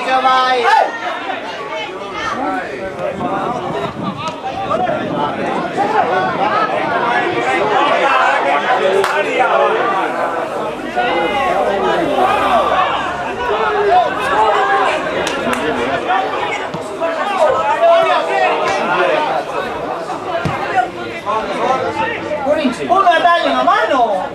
Kamay! Uno a taglio una mano!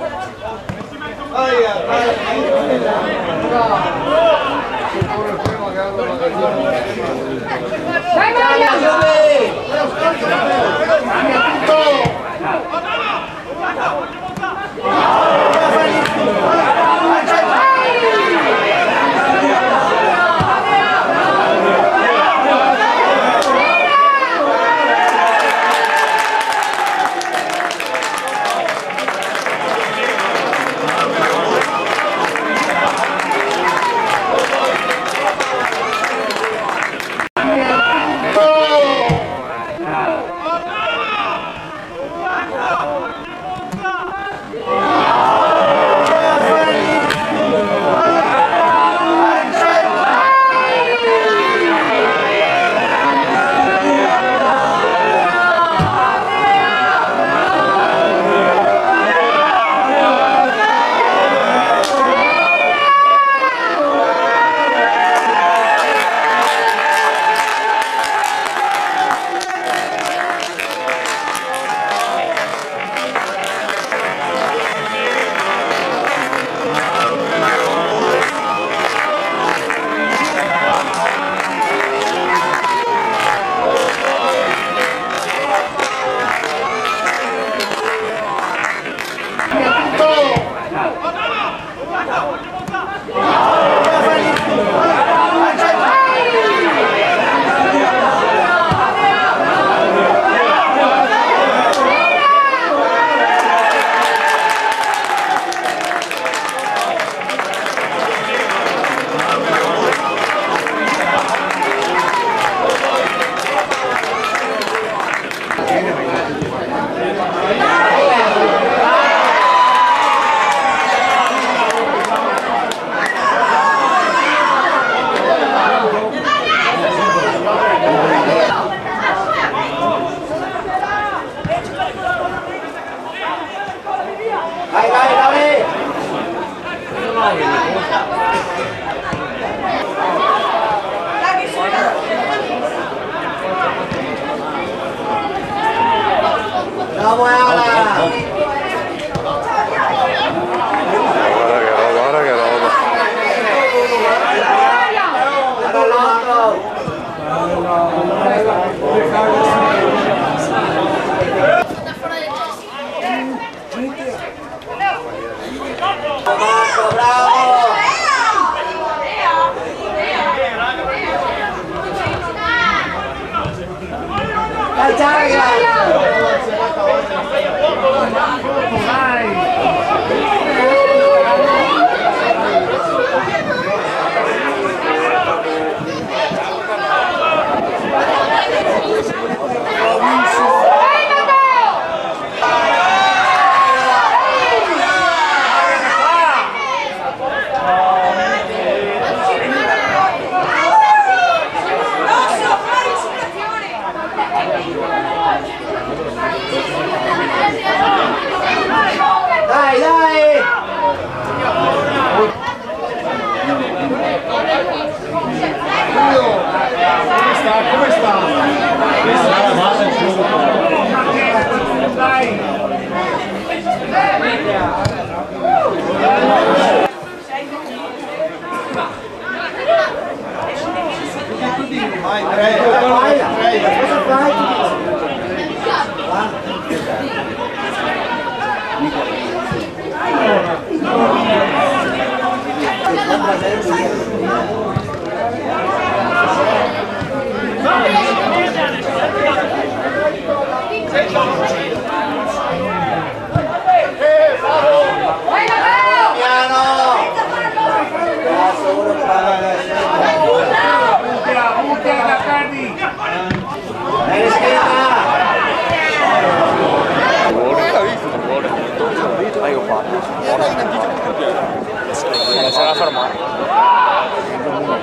Vamos a Guarda che roba. Dai, dai! Come sta? Dai! Vai, vai, cosa fai? Se la fermare.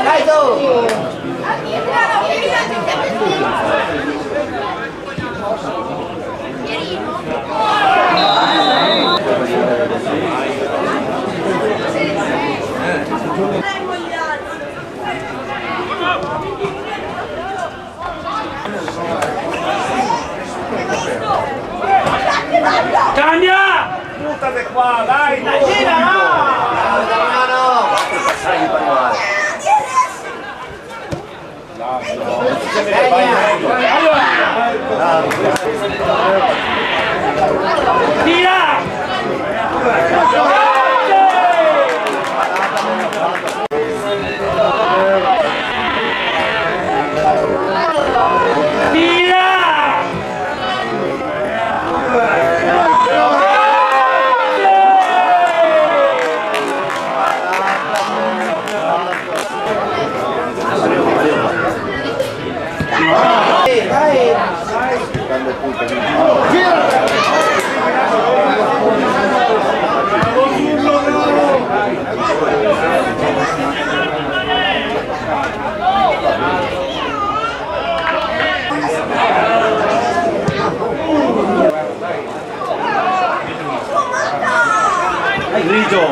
Dai tu! Cambia! Buttate qua, dai! Gira, no! Damiano! Passare di pallone. Via! Dai grigio!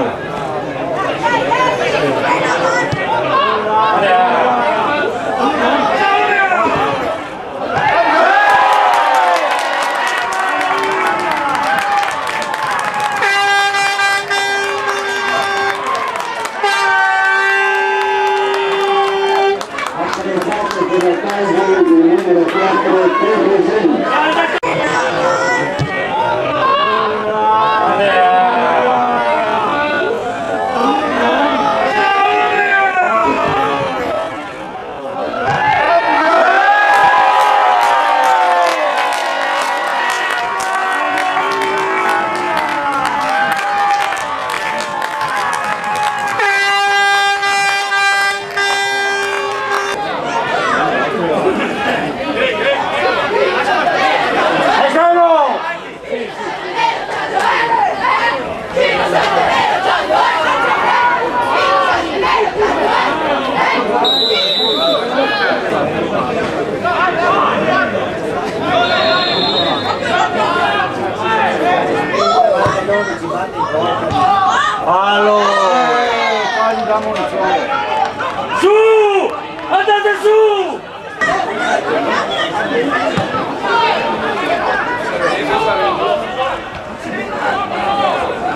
Fallo! Fagli da munizione! Su! Andate su!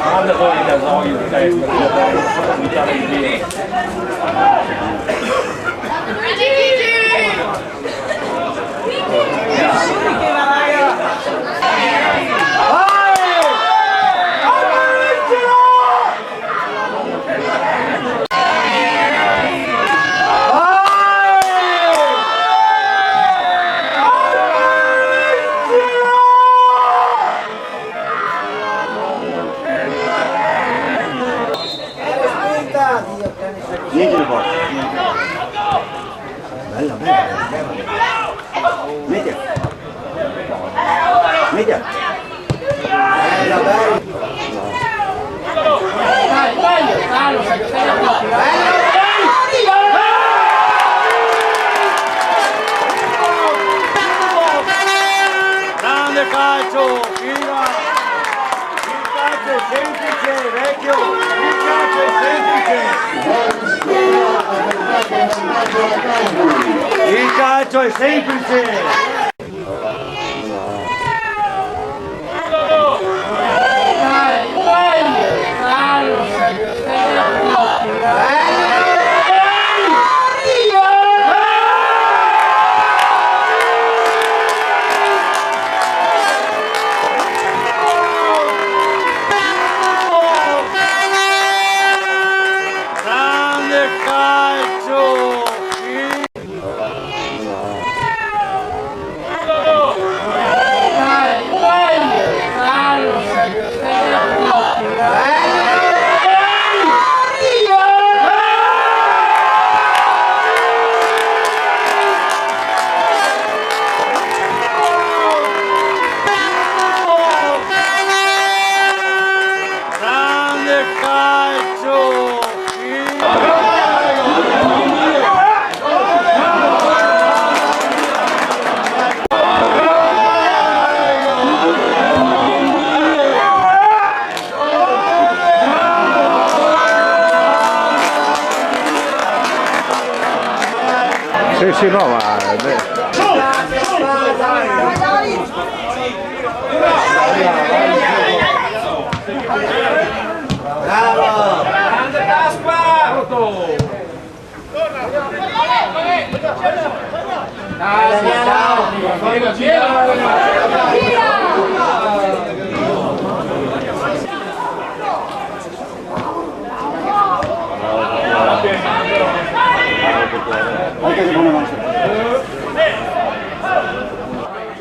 Guarda poi il gasoio di testa, buttare in piedi. Niente di porta. Bella, bella. Media. Media. Bella, bella. Grande calcio, gira! Il calcio è semplice, vecchio! Il calcio è semplice! Il calcio è semplice! Dai, dai, dai, Sì, no, ma... Bravo! Grande Pasqua!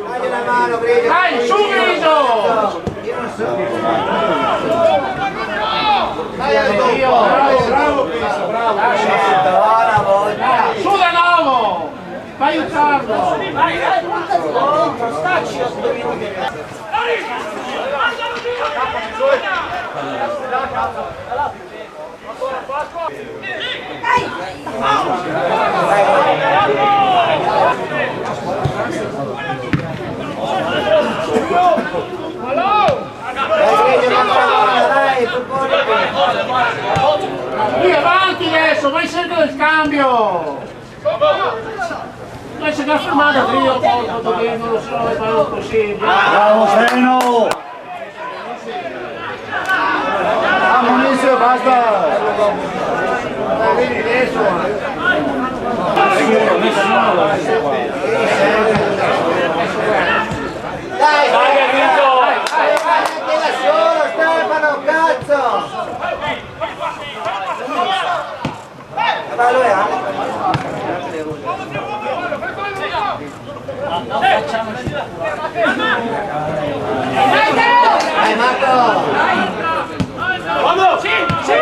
Dagli una mano, Grigio! Dai, su Grigio! Io non so. Bravo Grigio, bravo! Buona volta! Su da nuovo! Fai aiutarlo! Dai, Grigio, un'altra volta, dai, proponi. Qui avanti adesso, vai sempre del cambio! Noi si è fermato Grillo, poi non lo so, non è possibile. Bravo Sereno! Amunizio, basta! Vedi adesso! Dai, Dai, Grigio! anche da solo, Stefano, cazzo! Ma lui Dai Marco! Vamos! Sì! Sì!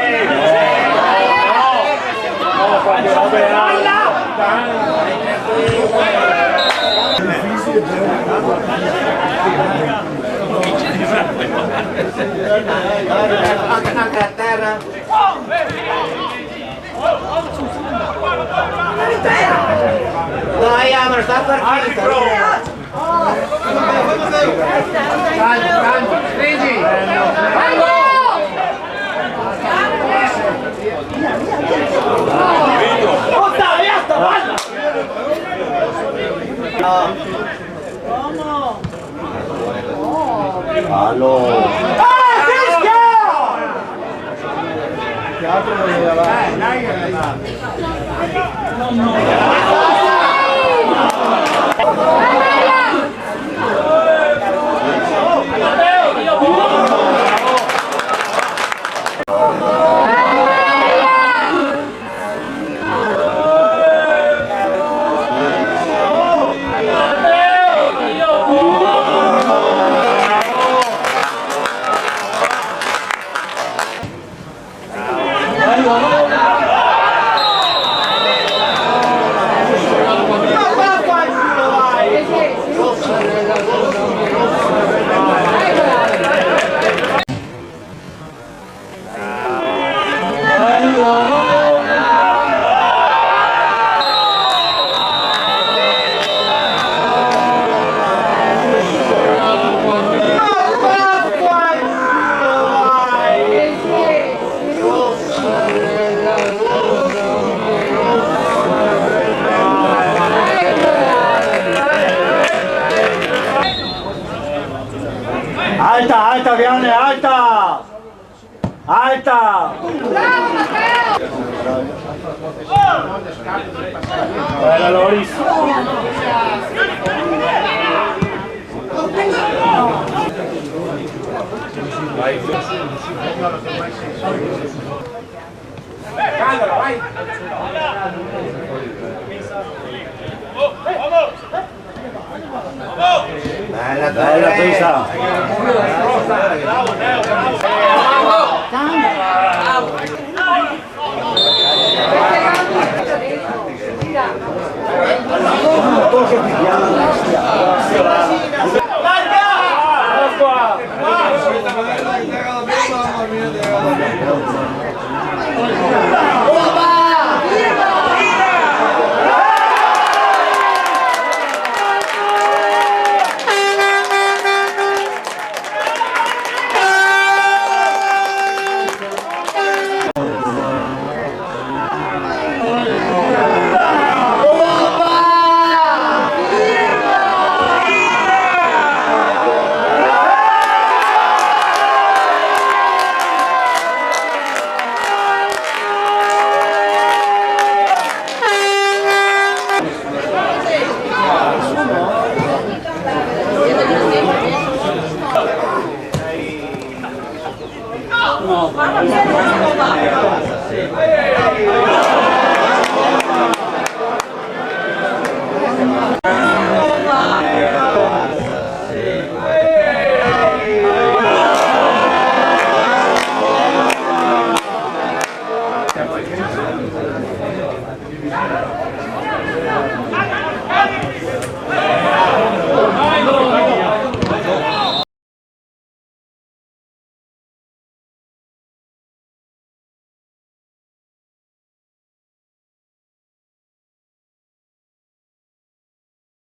Anche a terra! Dai, Amaro, sta partita! Stringi! Allora! Teatro dove va? Alta, alta, Viane, alta! Alta! Bravo Matteo! Bella Loris! Candela, vai! Bella, Bella pista! Dai!